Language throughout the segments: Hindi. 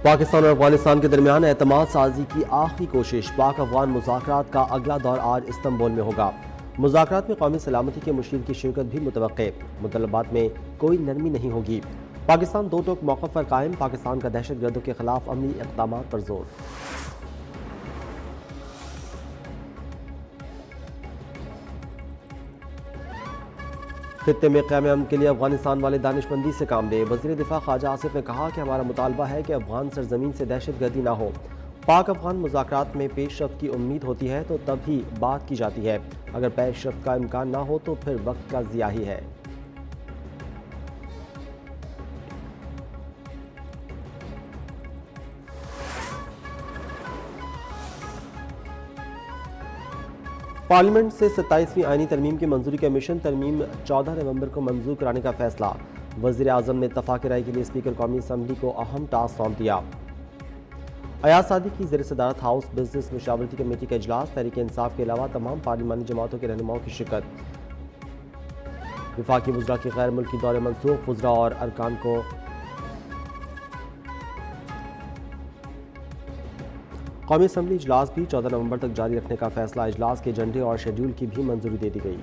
पाकिस्तान और अफगानिस्तान के दरमियान एतमाद साजी की आखिरी कोशिश पाक अफगान मुज़ाकरात का अगला दौर आज इस्तांबुल में होगा। मुज़ाकरात में कौमी सलामती के मुशीर की शिरकत भी मुतवक्के। मुतलबात में कोई नरमी नहीं होगी। पाकिस्तान दो टोक मौक़िफ़ पर कायम। पाकिस्तान का दहशतगर्दों के खिलाफ अमली इक़दामात पर जोर। खित्ते में क़याम अमन के लिए अफगानिस्तान वाले दानिशमंदी से काम लें। वज़ीर दिफा ख्वाजा आसिफ ने कहा कि हमारा मुतालबा है कि अफगान सरजमीन से दहशतगर्दी ना हो। पाक अफगान मुज़ाकरात में पेशरफ्त की उम्मीद होती है तो तभी बात की जाती है। अगर पेशरफ्त का इम्कान ना हो तो फिर वक्त का ज़िया ही है। पार्लियामेंट से 27वीं आईनी तरमीम की मंजूरी का मिशन तरमीम 14 नवंबर को मंजूर कराने का फैसला। वज़ीर आज़म ने इत्तफ़ाक़ राय के लिए स्पीकर कौमी असम्बली को अहम टास्क सौंप दिया। अयाज सादी की ज़ेर सदारत हाउस बिजनेस मुशावरती कमेटी का इजलास। तहरीक इंसाफ के अलावा तमाम पार्लिमानी जमातों के रहनुमाओं की शिरकत। वफाकी वज़रा के गैर मुल्की दौरे मनसूख। वज़रा और अरकान को कौमी असम्बली इजलास भी 14 नवंबर तक जारी रखने का फैसला। इजलास के एजेंडे और शेड्यूल की भी मंजूरी दे दी गई।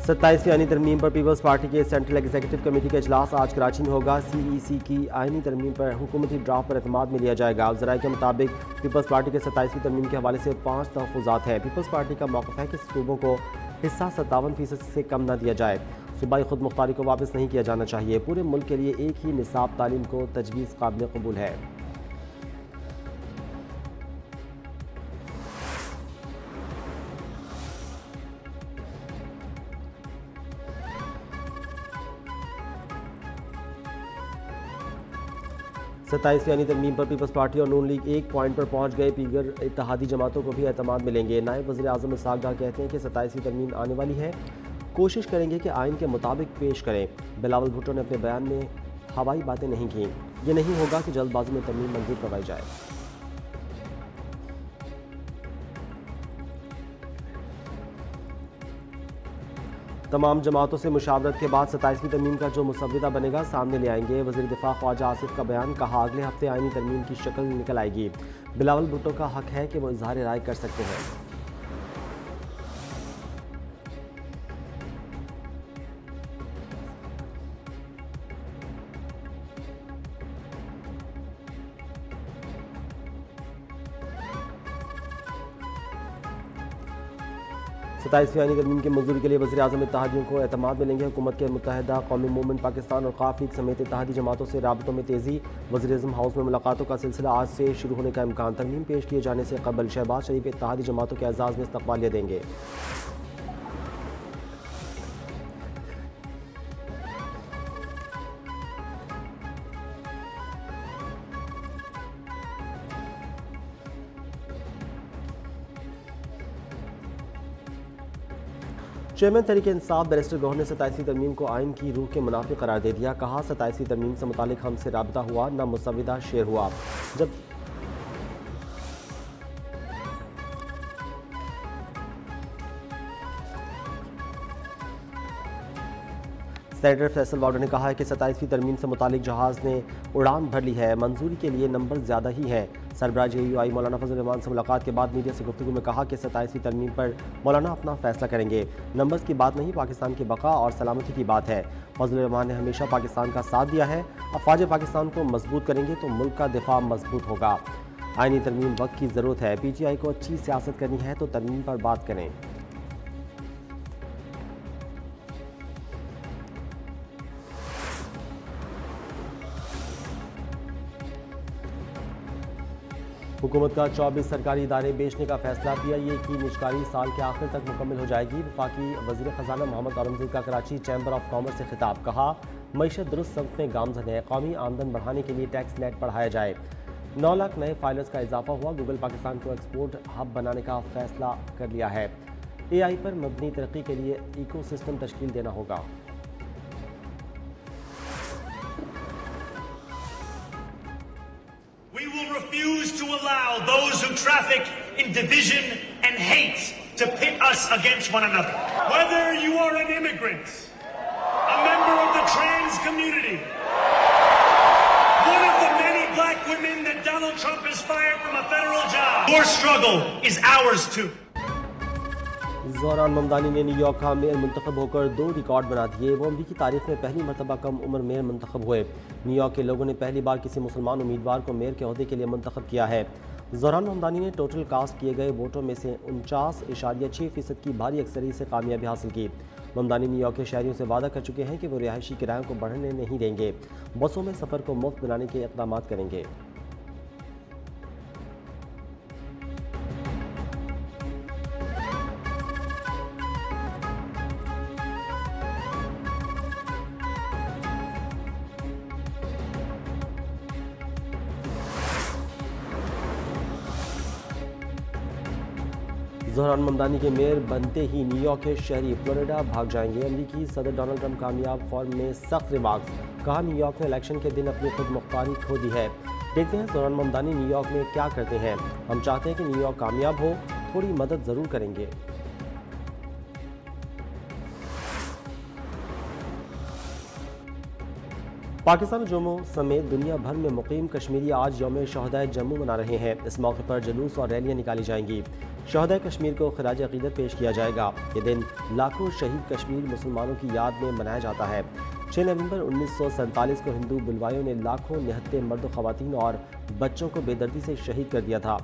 सत्ताईसवीं आईनी तरमीम पर पीपल्स पार्टी के सेंट्रल एग्जीक्यूटिव कमेटी का इजलास आज कराची में होगा। CEC की आईनी तरमीम पर हुकूमती ड्राफ्ट पर एतमाद में लिया जाएगा। ज़राए के मुताबिक पीपल्स पार्टी के 27वीं तरमीम के हवाले से 5 तहफ़्फ़ुज़ात हैं। पीपल्स पार्टी का मौक़िफ़ है कि सूबों को हिस्सा 57% से कम न दिया जाए। सूबाई खुद मुख्तारी को वापस नहीं किया जाना चाहिए। पूरे मुल्क के लिए एक ही निसाब तालीम को तजवीज़ काबिल कबूल है। सत्ताईसवीं आईनी तरमीम पर पीपल्स पार्टी और नून लीग एक पॉइंट पर पहुंच गए। दीगर इत्तेहादी जमातों को भी एतमाद मिलेंगे। नायब वज़ीर आज़म इसहाक़ डार कहते हैं कि 27वीं तरमीम आने वाली है, कोशिश करेंगे कि आइन के मुताबिक पेश करें। बिलावल भुट्टो ने अपने बयान में हवाई बातें नहीं की। ये नहीं होगा कि जल्दबाजी में तरमीम मंजूर करवाई जाए। तमाम जमातों से मुशावरत के बाद 27वीं तरमीम का जो मुसव्विदा बनेगा सामने ले आएंगे। वज़ीर दिफा ख्वाजा आसिफ का बयान। कहा अगले हफ्ते आईनी तरमीम की शक्ल निकल आएगी। बिलावल भुट्टो का हक है कि वो इजहार राय कर सकते हैं। सत्ताईसवीं आईनी तरमीम की मंजूरी के लिए वज़ीर आज़म इत्तेहादियों को एतमाद मिलेंगे। हुकूमत के मुत्तहिदा कौमी मूवमेंट पाकिस्तान और क़ाफ लीग समेत इत्तेहादी जमातों से राबतों में तेज़ी। वज़ीर आज़म हाउस में मुलाकातों का सिलसिला आज से शुरू होने का इम्कान। तरमीम पेश किए जाने से कबल शहबाज शरीफ इत्तेहादी जमातों के एजाज़ में इस्तक़बालिया देंगे। चेयरमैन तहरीक इंसाफ बैरिस्टर गौहर ने 27वीं तरमीम को आइन की रूह के मुनाफिक करार दे दिया। कहा 27वीं तरमीम से मुतालिक हमसे राबता हुआ, न मुसव्विदा शेयर हुआ। जब सेनेटर फैसल वार्डर ने कहा है कि 27वीं तरमीम से मुतालिक जहाज़ ने उड़ान भर ली है। मंजूरी के लिए नंबर ज़्यादा ही है। सरबराह JUI मौलाना फजल रहमान से मुलाकात के बाद मीडिया से गुफ्तगू में कहा कि 27वीं तरमीम पर मौलाना अपना फैसला करेंगे। नंबर्स की बात नहीं, पाकिस्तान की बका और सलामती की बात है। फजल रहमान ने हमेशा पाकिस्तान का साथ दिया है। अफवाज पाकिस्तान को मजबूत करेंगे तो मुल्क का दिफा मजबूत होगा। आईनी तरमीम वक्त की ज़रूरत है। PTI को अच्छी सियासत करनी है तो तरमीम पर बात करें। हुकूमत का 24 सरकारी इदारे बेचने का फैसला। PIA की निजकारी साल के आखिर तक मुकम्मल हो जाएगी। वफाकी वज़ीर ख़जाना मोहम्मद औरंगज़ेब का कराची चैम्बर ऑफ कॉमर्स से खिताब। कहा मईशत दुरुस्त सनत में गामजन है। कौमी आमदन बढ़ाने के लिए टैक्स नेट बढ़ाया जाए। 9 लाख नए फाइलर्स का इजाफा हुआ। गूगल पाकिस्तान को एक्सपोर्ट हब बनाने का फैसला कर लिया है। AI पर मबनी तरक्की के लिए इकोसिस्टम तश्कील देना होगा। We will refuse to allow those who traffic in division and hate to pit us against one another. Whether you are an immigrant, a member of the trans community, one of the many black women that Donald Trump has fired from a federal job, your struggle is ours too. Zohran Mamdani ने न्यूयॉर्क का मेयर मुंतखब होकर 2 रिकॉर्ड बना दिए। वो अमरीकी तारीख में पहली मरतबा कम उम्र मेयर मुंतखब हुए। न्यूयॉर्क के लोगों ने पहली बार किसी मुसलमान उम्मीदवार को मेयर के ओहदे के लिए मुंतखब किया है। ज़ोहरान ममदानी ने टोटल कास्ट किए गए वोटों में से 49.6% की भारी अक्सरियत से कामयाबी हासिल की। ममदानी न्यूयॉर्क के शहरियों से वादा कर चुके हैं कि वो रिहायशी किरायों को बढ़ने नहीं देंगे। बसों में सफ़र को मुफ्त बनाने के इक़दाम करेंगे। ज़ोहरान ममदानी के मेयर बनते ही न्यूयॉर्क के शहरी फ्लोरिडा भाग जाएंगे। अमरीकी सदर डोनाल्ड ट्रंप कामयाब फॉर्म में सख्त रिमार्क्स। कहा, न्यूयॉर्क ने इलेक्शन के दिन अपनी खुद मुख्तारी खो दी है। देखते हैं ज़ोहरान ममदानी न्यूयॉर्क में क्या करते हैं। हम चाहते हैं कि न्यूयॉर्क कामयाब हो, थोड़ी मदद ज़रूर करेंगे। पाकिस्तान और जम्मू समेत दुनिया भर में मुकीम कश्मीरी आज यौम शहदाए जम्मू मना रहे हैं। इस मौके पर जुलूस और रैलियां निकाली जाएंगी। शहदाए कश्मीर को खिराज अकीदत पेश किया जाएगा। ये दिन लाखों शहीद कश्मीर मुसलमानों की याद में मनाया जाता है। 6 नवंबर 1947 को हिंदू बुलवाइयों ने लाखों निहत्ते मर्द ख़वातीन और बच्चों को बेदर्दी से शहीद कर दिया था।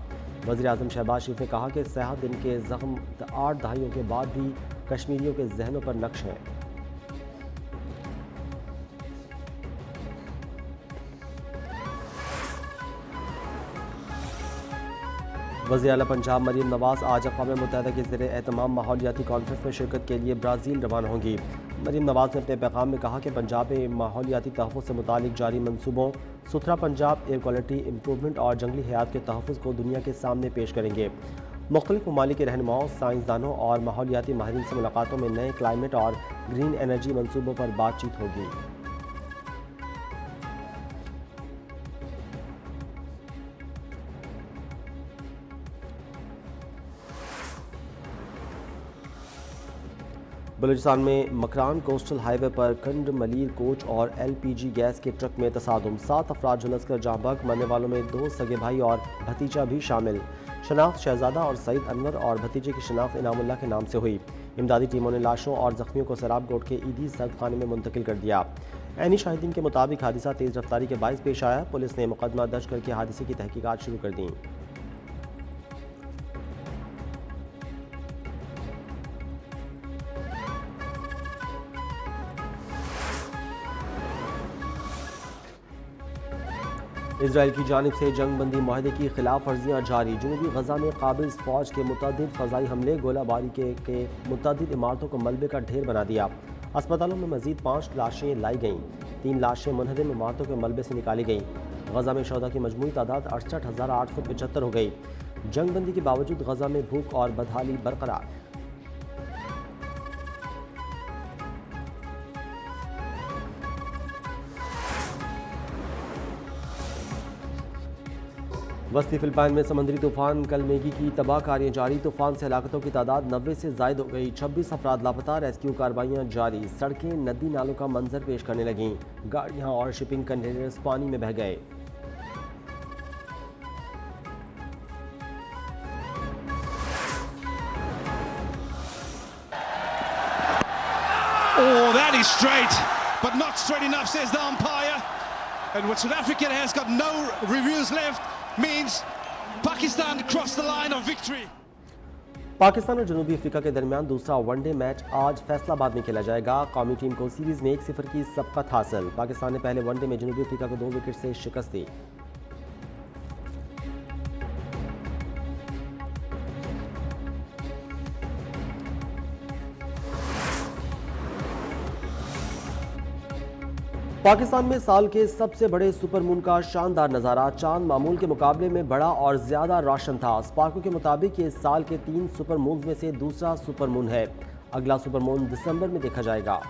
वज़ीर आज़म शहबाज शरीफ ने कहा कि सेहत दिन के ज़ख्म 8 दहाइयों के बाद भी कश्मीरियों के जहनों पर नक्श हैं। वज़ीर आला पंजाब मरीम नवाज़ आज अक़वाम मुत्तहिदा के ज़रिए एहतमाम माहौलियाती कॉन्फ्रेंस में शिरकत के लिए ब्राज़ील रवाना होंगी। मरीम नवाज़ ने अपने पैगाम में कहा कि पंजाब में माहौलियाती तहफ़्फ़ुज़ से मुतालिक जारी मनसूबों सुथरा पंजाब, एयर क्वालिटी इम्प्रूवमेंट और जंगली हयात के तहफ़्फ़ुज़ को दुनिया के सामने पेश करेंगे। मुख्तलिफ़ ममालिक के रहनुमाओं, साइंसदानों और माहौलियाती माहिरीन से मुलाकातों में नए क्लाइमेट और ग्रीन एनर्जी मनसूबों पर बातचीत होगी। बलूचिस्तान में मकरान कोस्टल हाईवे पर कंड मलीर कोच और LPG गैस के ट्रक में तसादुम। 7 अफराद झुलसकर जाँ बहक। मरने वालों में 2 सगे भाई और भतीजा भी शामिल। शनाख्त शहजादा और सईद अनवर और भतीजे की शनाख्त इनामुल्लाह के नाम से हुई। इमदादी टीमों ने लाशों और जख्मियों को सराब कोट के ईदी सर्द खाने में मुंतकिल कर दिया। ऐनी शाहिदीन के मुताबिक हादसा तेज़ रफ्तारी के बाइस पेश आया। पुलिस ने मुकदमा दर्ज करके हादसे की तहकीकात शुरू कर दी। इसराइल की जानिब से जंग बंदी माहदे की खिलाफ वर्जियाँ जारी। जनूबी गजा में काबिज फौज के मुतअद्दिद फ़ज़ाई हमले, गोलाबारी के मुतअद्दिद इमारतों को मलबे का ढेर बना दिया। अस्पतालों में मज़ीद 5 लाशें लाई गईं। 3 लाशें मुनहदम इमारतों के मलबे से निकाली गईं। गजा में शहदा की मजमूई तादाद 68,875 हो गई। जंग बंदी के बावजूद गजा में भूख और बदहाली बरकरार। वस्ती फिलिपाइन में समुद्री तूफान कल मैगी की तबाहकारियाँ जारी। तूफान से हलाकतों की तादाद 90 से ज़ायद हो गई। 26 अफराद लापता। रेस्क्यू कार्रवाइयाँ जारी। सड़कें नदी नालों का मंजर पेश करने लगीं। गाड़ियाँ और शिपिंग कंटेनर्स पानी में बह गए। Oh, that is straight, but not straight enough, says the umpire. And what South Africa has got no reviews left means Pakistan crossed the line of victory. Pakistan और जनूबी अफ्रीका के दरमियान दूसरा वनडे मैच आज फैसलाबाद में खेला जाएगा। कौमी टीम को सीरीज में 1-0 की सबकत हासिल। पाकिस्तान ने पहले वनडे में जनूबी अफ्रीका को 2 विकेट से शिकस्त दी। पाकिस्तान में साल के सबसे बड़े सुपरमून का शानदार नज़ारा। चांद मामूल के मुकाबले में बड़ा और ज़्यादा रोशन था। स्पार्को के मुताबिक ये साल के 3 सुपरमून में से दूसरा सुपरमून है। अगला सुपरमून दिसंबर में देखा जाएगा।